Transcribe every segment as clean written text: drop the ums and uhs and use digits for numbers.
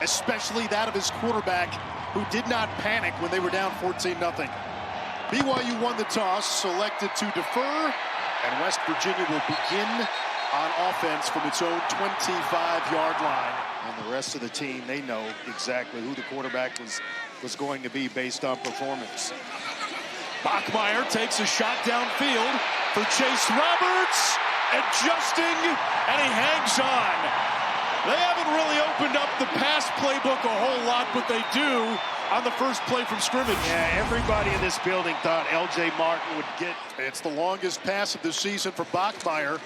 especially that of his quarterback, who did not panic when they were down 14-0. BYU won the toss, selected to defer, and West Virginia will begin on offense from its own 25-yard line. And the rest of the team, they know exactly who the quarterback was going to be based on performance. Bachmeier takes a shot downfield for Chase Roberts, adjusting, and he hangs on. They haven't really opened up the pass playbook a whole lot, but they do on the first play from scrimmage. Yeah, everybody in this building thought L.J. Martin would get. It's the longest pass of the season for Bachmeier,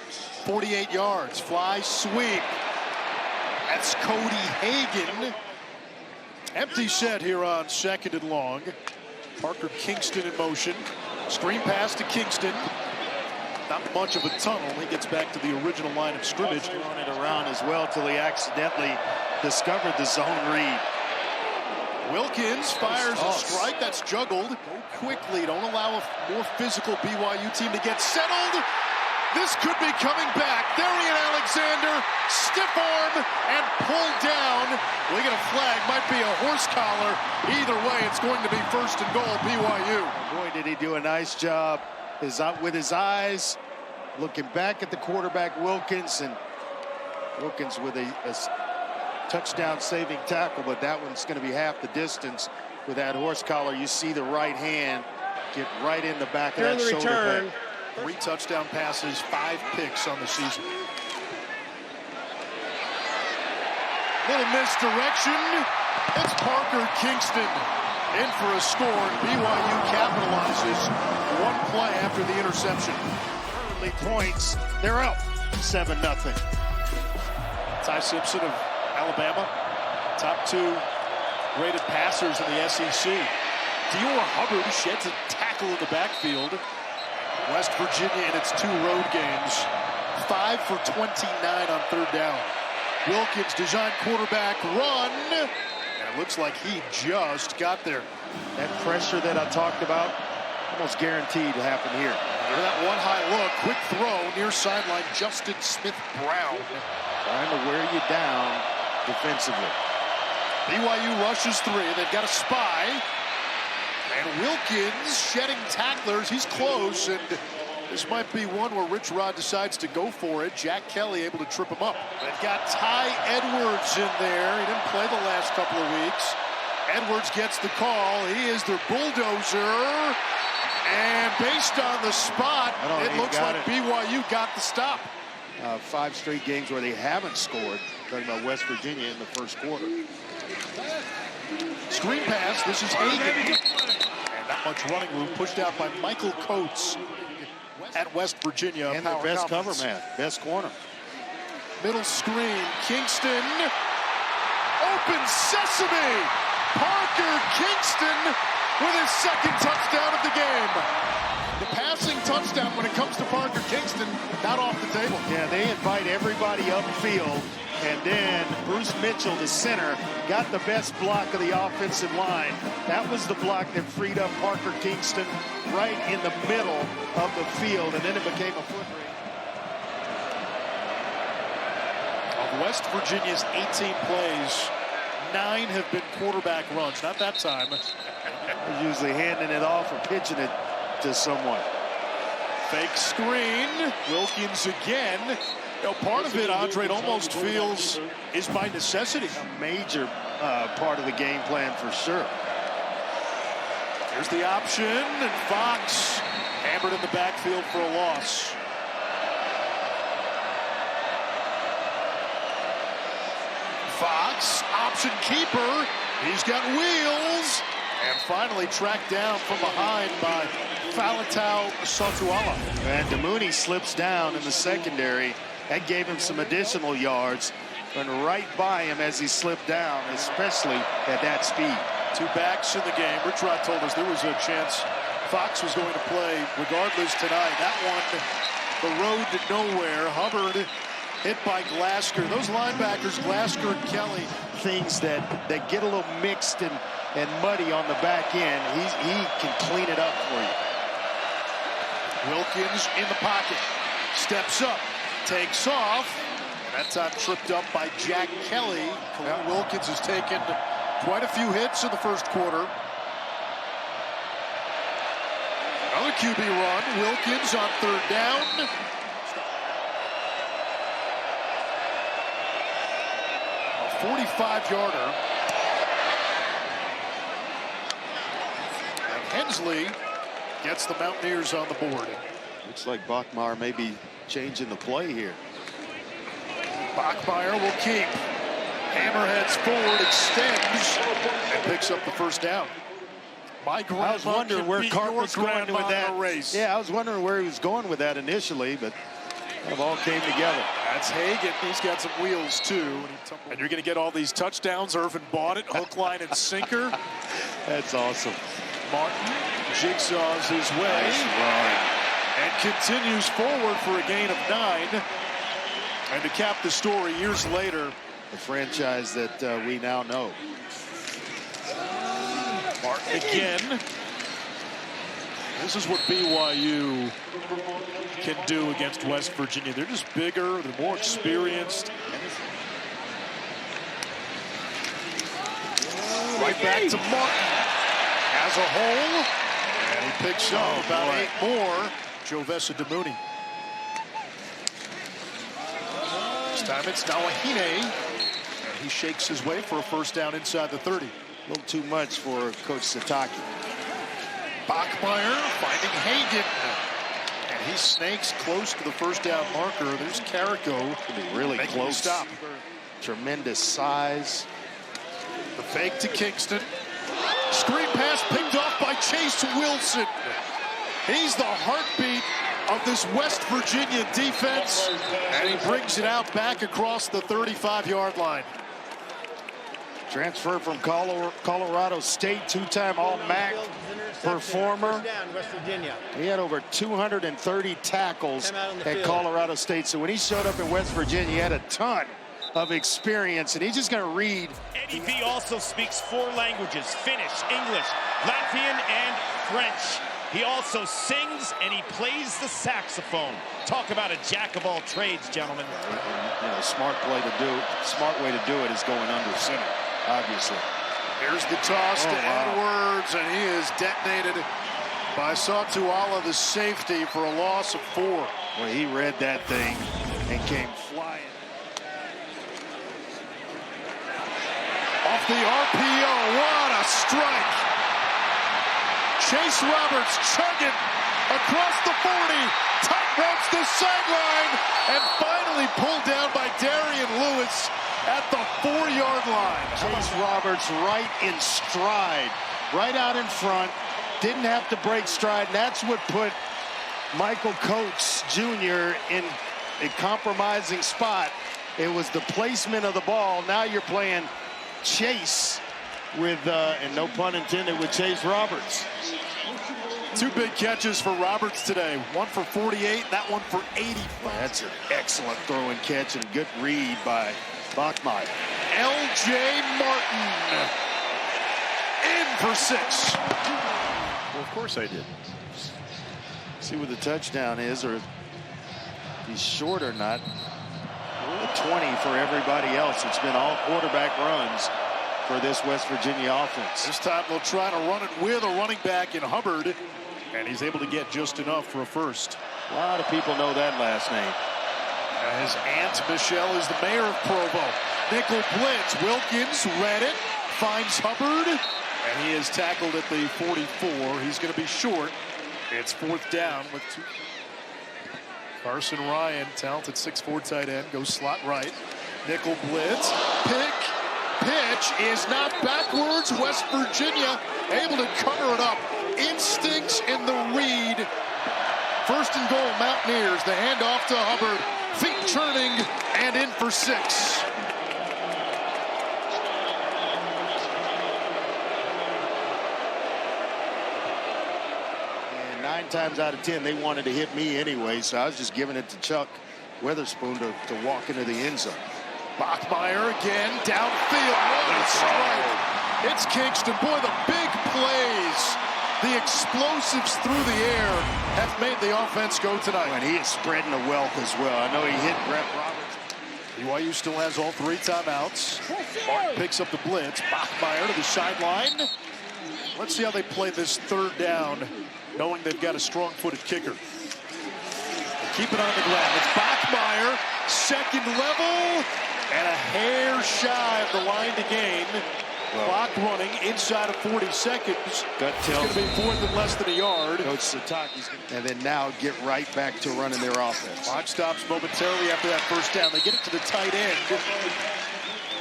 48 yards, fly sweep. That's Cody Hagan. Empty set here on 2nd and long. Parker Kingston in motion. Screen pass to Kingston. Not much of a tunnel. He gets back to the original line of scrimmage. Throwing it around as well till he accidentally discovered the zone read. Wilkins fires a strike that's juggled. Go quickly. Don't allow a more physical BYU team to get settled. This could be coming back. Darian Alexander, stiff arm, and pulled down. We get a flag. Might be a horse collar. Either way, it's going to be 1st and goal, BYU. Boy, did he do a nice job with his eyes, looking back at the quarterback, Wilkins, and Wilkins with a touchdown-saving tackle, but that one's going to be half the distance with that horse collar. You see the right hand get right in the back of that shoulder pad. 3 touchdown passes, 5 picks on the season. Little misdirection. It's Parker Kingston in for a score. BYU capitalizes 1 play after the interception. Early points. They're up 7-0. Ty Simpson of Alabama, top 2 rated passers in the SEC. Dior Hubbard sheds a tackle in the backfield. West Virginia in its 2 road games, 5 for 29 on 3rd down. Wilkins design quarterback run, and it looks like he just got there. That pressure that I talked about, almost guaranteed to happen here. Hear that one high look, quick throw near sideline, Justin Smith-Brown. Trying to wear you down defensively. BYU rushes 3, they've got a spy. And Wilkins shedding tacklers. He's close, and this might be one where Rich Rod decides to go for it. Jack Kelly able to trip him up. They've got Ty Edwards in there. He didn't play the last couple of weeks. Edwards gets the call. He is their bulldozer. And based on the spot, it looks like BYU got the stop. 5 straight games where they haven't scored. Talking about West Virginia in the first quarter. Screen pass. This is Hagan. And not much running room. Pushed out by Michael Coates at West Virginia. And their best cover man. Best corner. Middle screen. Kingston. Open sesame. Parker Kingston with his 2nd touchdown of the game. The passing touchdown when it comes to Parker Kingston, not off the table. Yeah, they invite everybody upfield. And then Bruce Mitchell, the center, got the best block of the offensive line. That was the block that freed up Parker Kingston right in the middle of the field, and then it became a foot race. Of West Virginia's 18 plays, 9 have been quarterback runs. Not that time. They're usually handing it off or pitching it to someone. Fake screen. Wilkins again. You know, part of it, Andre, it almost feels is by necessity. A major part of the game plan for sure. Here's the option, and Fox hammered in the backfield for a loss. Fox, option keeper. He's got wheels. And finally tracked down from behind by Falatau Sotuala. And DeMooney slips down in the secondary. That gave him some additional yards. Went right by him as he slipped down, especially at that speed. 2 backs in the game. Rich Rod told us there was a chance Fox was going to play regardless tonight. That one, the road to nowhere. Hubbard hit by Glasker. Those linebackers, Glasker and Kelly. Things that get a little mixed and muddy on the back end. He can clean it up for you. Wilkins in the pocket. Steps up. Takes off. That time tripped up by Jack Kelly. Khalil Wilkins has taken quite a few hits in the first quarter. Another QB run. Wilkins on third down. A 45-yarder. And Hensley gets the Mountaineers on the board. Looks like Bachmeier may be changing the play here. Bachmeier will keep. Hammerheads forward, extends, and picks up the first down. I was wondering where Carp was going with that race. Yeah, I was wondering where he was going with that initially, but it all came together. That's Hagan. He's got some wheels too. And you're going to get all these touchdowns. Irvin bought it, hook, line, and sinker. That's awesome. Martin jigsaws his way. Nice run. And continues forward for a gain of 9. And to cap the story, years later, the franchise that we now know. Martin again. This is what BYU can do against West Virginia. They're just bigger, they're more experienced. Right back to Martin as a hole, and he picks up about 8 more. Jovessa DeMooney. This time it's Nawahine, and he shakes his way for a first down inside the 30. A little too much for Coach Sataki. Bachmeier finding Hagan, and he snakes close to the first down marker. There's Carrico. Really close. Stop. Tremendous size. The fake to Kingston. Screen pass picked off by Chase Wilson. He's the heartbeat of this West Virginia defense, and he brings it out back across the 35-yard line. Transfer from Colorado State, two-time All-MAC performer. He had over 230 tackles at Colorado State. So when he showed up in West Virginia, he had a ton of experience, and he's just going to read. Eddie V also speaks 4 languages: Finnish, English, Latvian, and French. He also sings and he plays the saxophone. Talk about a jack of all trades, gentlemen. You know, smart way to do it is going under center. Obviously. Here's the toss to Edwards, and he is detonated by Satuala, the safety, for a loss of 4. Well, he read that thing and came flying. Off the RPO, what a strike! Chase Roberts chugging across the 40, tight ropes the sideline, and finally pulled down by Darian Lewis at the 4-yard line. Chase Roberts right in stride, right out in front, didn't have to break stride, and that's what put Michael Coates Jr. in a compromising spot. It was the placement of the ball. Now you're playing Chase with, and no pun intended, with Chase Roberts. 2 big catches for Roberts today. One for 48, that one for 80. That's an excellent throw and catch and good read by Bachmeier. L.J. Martin in for 6. Well, of course I did. See what the touchdown is, or if he's short or not. A 20 for everybody else. It's been all quarterback runs for this West Virginia offense. This time they'll try to run it with a running back in Hubbard, and he's able to get just enough for a first. A lot of people know that last name. His aunt Michelle is the mayor of Provo. Nickel blitz. Wilkins read it, finds Hubbard, and he is tackled at the 44. He's going to be short. It's 4th down with 2. Carson Ryan, talented 6'4" tight end, goes slot right. Nickel blitz. Pitch is not backwards. West Virginia able to cover it up. Instincts in the read. 1st and goal, Mountaineers. The handoff to Hubbard. Feet turning and in for 6. And 9 times out of 10, they wanted to hit me anyway, so I was just giving it to Chuck Witherspoon to walk into the end zone. Bachmeier again, downfield. What a strike. It's Kingston. Boy, the big plays, the explosives through the air have made the offense go tonight. And he is spreading the wealth as well. I know he hit Brett Roberts. BYU still has all 3 timeouts. Martin picks up the blitz. Bachmeier to the sideline. Let's see how they play this 3rd down, knowing they've got a strong-footed kicker. They keep it on the ground. It's Bachmeier, second level, and a hair shy of the line to gain. Clock running inside of 40 seconds. Gut It's tilt. going to be 4th and less than a yard. Coach Sataki's and then now get right back to running their offense. Clock stops momentarily after that first down. They get it to the tight end.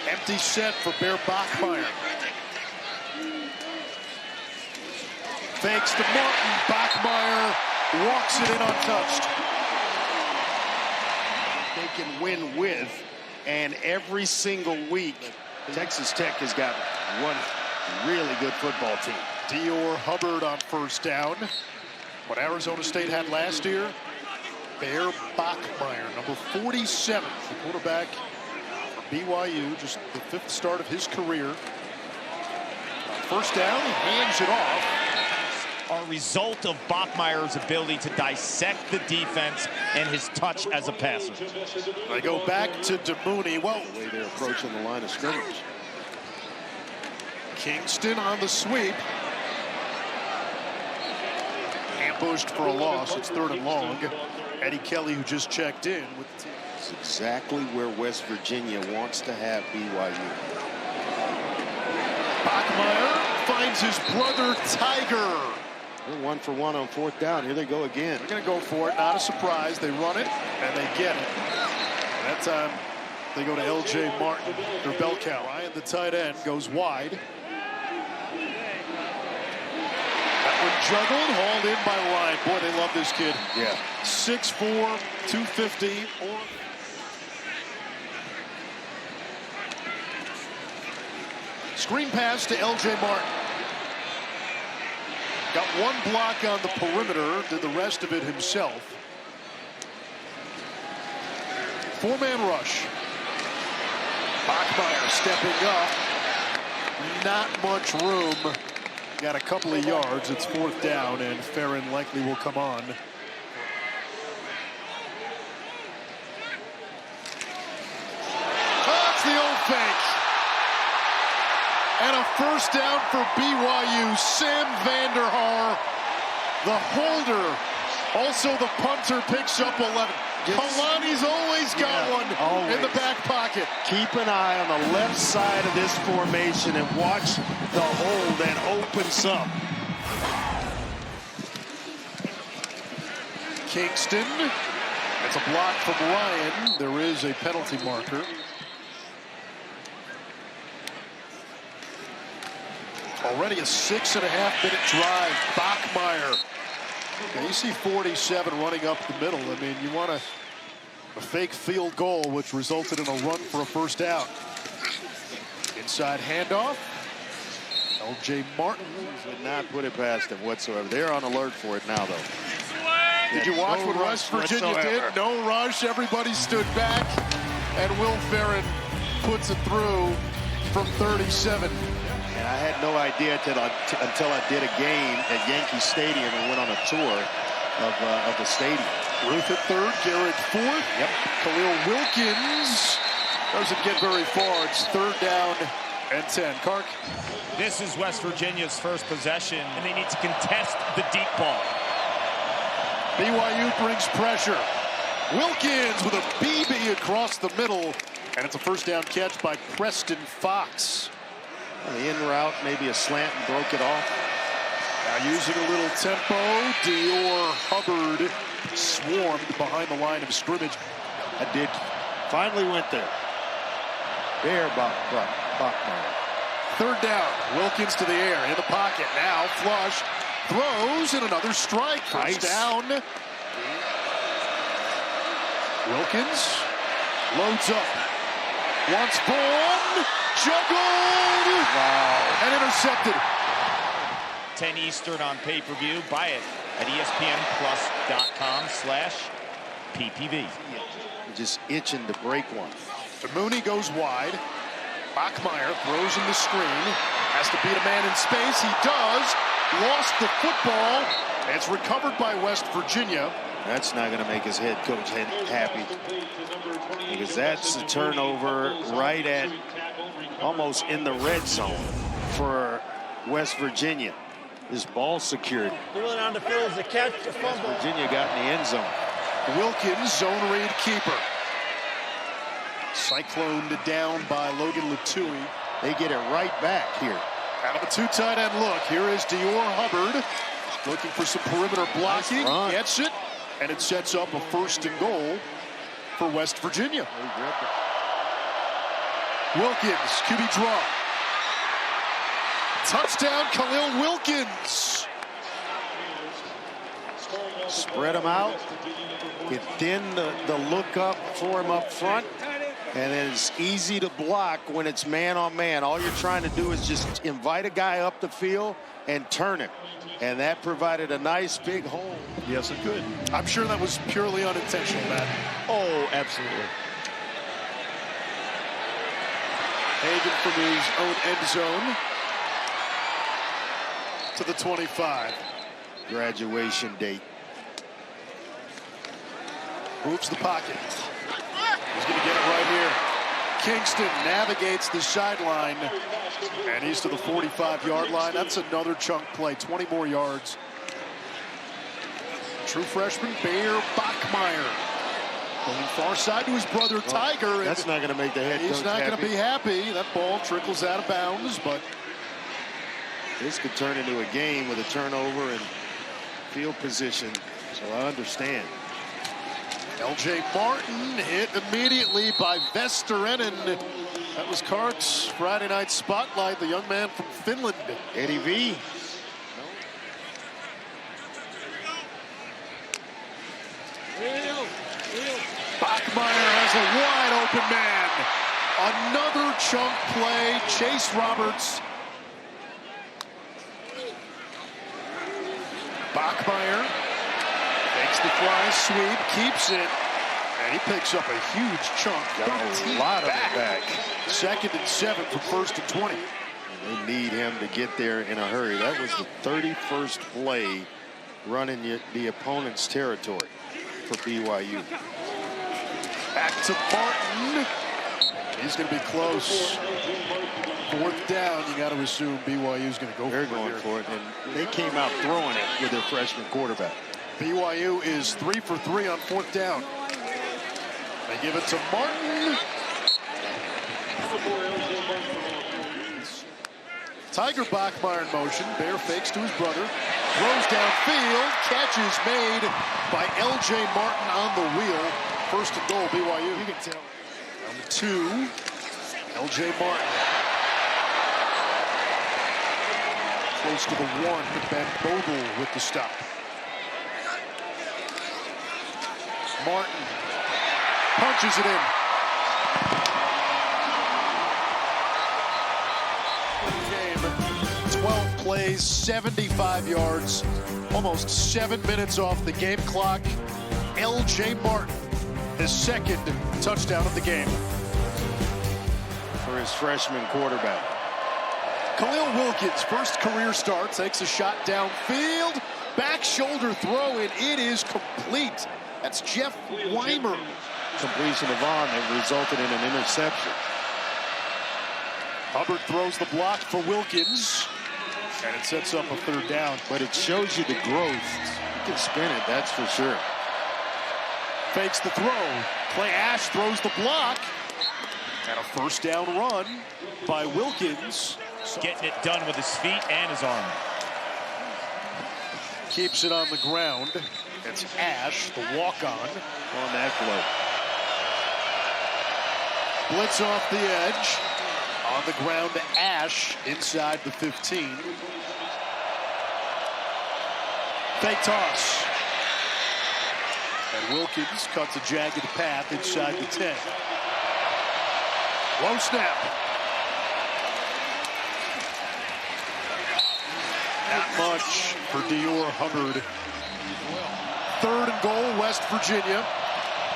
Empty set for Bear Bachmeier. Fakes to Martin. Bachmeier walks it in untouched. They can win with, and every single week, Texas Tech has got one really good football team. Dior Hubbard on first down. What Arizona State had last year. Bear Bachmeier, number 47, the quarterback for BYU, just the 5th start of his career. On first down, he hands it off. A result of Bachmeier's ability to dissect the defense and his touch as a passer. They go back to DeMooney. Well, The way they're approaching the line of scrimmage. Kingston on the sweep. Ambushed for a loss. It's 3rd and long. Eddie Kelly, who just checked in with the team. It's exactly where West Virginia wants to have BYU. Bachmeier finds his brother Tiger. They're 1 for 1 on 4th down. Here they go again. They're going to go for it. Not a surprise. They run it, and they get it. That time, they go to L.J. Martin, their bell cow. Ryan, the tight end, goes wide. That one juggled, hauled in by Ryan. Boy, they love this kid. Yeah. 6'4", 250. Screen pass to L.J. Martin. Got one block on the perimeter, did the rest of it himself. 4-man rush. Bachmeier stepping up. Not much room. Got a couple of yards. It's 4th down, and Farron likely will come on. That's the old fake. And a first down for BYU. Sam Vanderhaar, the holder. Also the punter picks up 11. Kalani's always got one in the back pocket. Keep an eye on the left side of this formation and watch the hole that opens up. Kingston. It's a block from Ryan. There is a penalty marker. Already a 6.5-minute drive. Bachmeier. Now you see 47 running up the middle. I mean, you want a fake field goal, which resulted in a run for a first down. Inside handoff. L.J. Martin. Would not put it past them whatsoever. They're on alert for it now, though. Did you watch what West Virginia did? No rush. Everybody stood back. And Will Farron puts it through from 37. And I had no idea until I did a game at Yankee Stadium and went on a tour of the stadium. Ruth at 3rd, Garrett 4th. Yep. Khalil Wilkins doesn't get very far. It's 3rd down and 10. Kark. This is West Virginia's first possession, and they need to contest the deep ball. BYU brings pressure. Wilkins with a BB across the middle, and it's a first down catch by Preston Fox. The in route, maybe a slant, and broke it off. Now using a little tempo, Dior Hubbard swarmed behind the line of scrimmage. I did. Finally went there. Bear Bachmeier. 3rd down. Wilkins to the air, in the pocket. Now flush. Throws, and another strike. First down. Wilkins loads up. Wants ball. Juggled. Wow. And intercepted. 10 Eastern on pay-per-view. Buy it at ESPNplus.com/PPV. Just itching to break one. DeMooney goes wide. Bachmeier throws in the screen. Has to beat a man in space. He does. Lost the football. It's recovered by West Virginia. That's not going to make his head coach happy, because that's a turnover right at almost in the red zone for West Virginia. This ball secured. Going on the field is a catch, a fumble. West Virginia got in the end zone. Wilkins, zone read keeper. Cycloned down by Logan Latui. They get it right back here. Out of a two tight end look. Here is Dior Hubbard looking for some perimeter blocking. Nice, gets it, and it sets up a 1st and goal for West Virginia. Wilkins, QB draw. Touchdown, Khalil Wilkins. Spread them out. Get thin the look up for him up front. And it's easy to block when it's man on man. All you're trying to do is just invite a guy up the field and turn him. And that provided a nice big hole. Yes, it could. I'm sure that was purely unintentional, Matt. Oh, absolutely. Hagan from his own end zone to the 25. Graduation date. Moves the pocket. He's going to get it right here. Kingston navigates the sideline, and he's to the 45-yard line. That's another chunk play, 20 more yards. True freshman Bear Bachmeier going far side to his brother Tiger. That's not going to make the head coach He's not going to happy. be happy. That ball trickles out of bounds, but this could turn into a game with a turnover and field position, so I understand. L.J. Martin hit immediately by Vesterinen. That was Cart's Friday night spotlight, the young man from Finland. Eddie V. Bachmeier has a wide open man. Another chunk play. Chase Roberts. Bachmeier makes the fly sweep, keeps it, and he picks up a huge chunk. Got a lot of it back. 2nd and 7 from 1st and 20. They need him to get there in a hurry. That was the 31st play running the opponent's territory for BYU. Back to Martin. He's going to be close. 4th down, you got to assume BYU's going to go They're for it. going for it, and they came out throwing it with their freshman quarterback. BYU is 3 for 3 on 4th down. They give it to Martin. Tiger Bachmeier in motion. Bear fakes to his brother. Throws downfield. Catch is made by L.J. Martin on the wheel. 1st and goal, BYU. You can tell. Number 2, L.J. Martin. Close to the 1. Ben Bogle with the stop. Martin punches it in. 12 plays, 75 yards, almost 7 minutes off the game clock. L.J. Martin, his 2nd touchdown of the game. For his freshman quarterback. Khalil Wilkins, first career start, takes a shot downfield. Back shoulder throw, and it is complete. That's Jeff Weimer. Completion of on that resulted in an interception. Hubbard throws the block for Wilkins, and it sets up a 3rd down. But it shows you the growth. You can spin it, that's for sure. Fakes the throw. Clay Ash throws the block, and a 1st down run by Wilkins. Getting it done with his feet and his arm. Keeps it on the ground. It's Ash, the walk-on. On that blow. Blitz off the edge. On the ground to Ash inside the 15. Fake toss. And Wilkins cuts a jagged path inside the 10. Low snap. Not much for Dior Hubbard. 3rd and goal, West Virginia.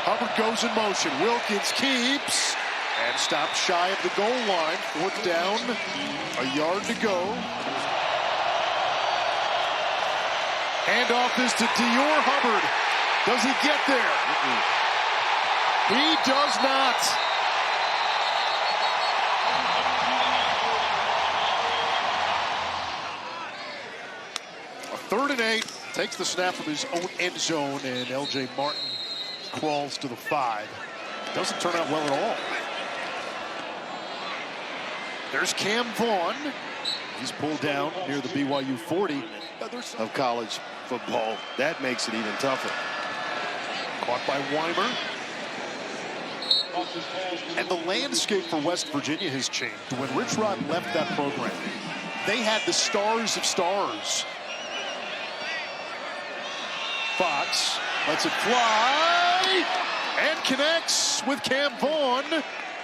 Hubbard goes in motion. Wilkins keeps and stops shy of the goal line. 4th down, a yard to go. Handoff is to Dior Hubbard. Does he get there? He does not. A 3rd and 8. Takes the snap from his own end zone, and L.J. Martin crawls to the 5. Doesn't turn out well at all. There's Cam Vaughn. He's pulled down near the BYU 40 of college football. That makes it even tougher. Caught by Weimer. And the landscape for West Virginia has changed. When Rich Rod left that program, they had the stars of stars. Fox lets it fly and connects with Cam Vaughn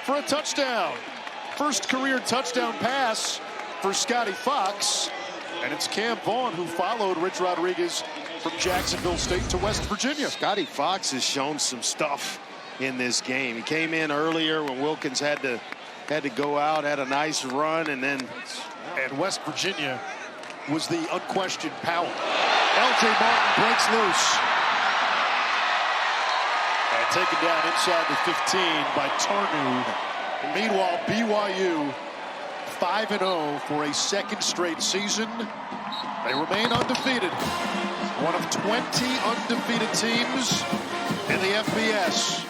for a touchdown. First career touchdown pass for Scotty Fox. And it's Cam Vaughn who followed Rich Rodriguez from Jacksonville State to West Virginia. Scotty Fox has shown some stuff in this game. He came in earlier when Wilkins had to go out, had a nice run, and then... And West Virginia was the unquestioned power. L.J. Martin breaks loose. And taken down inside the 15 by Tarnu. Meanwhile, BYU 5-0 for a second straight season. They remain undefeated. One of 20 undefeated teams in the FBS.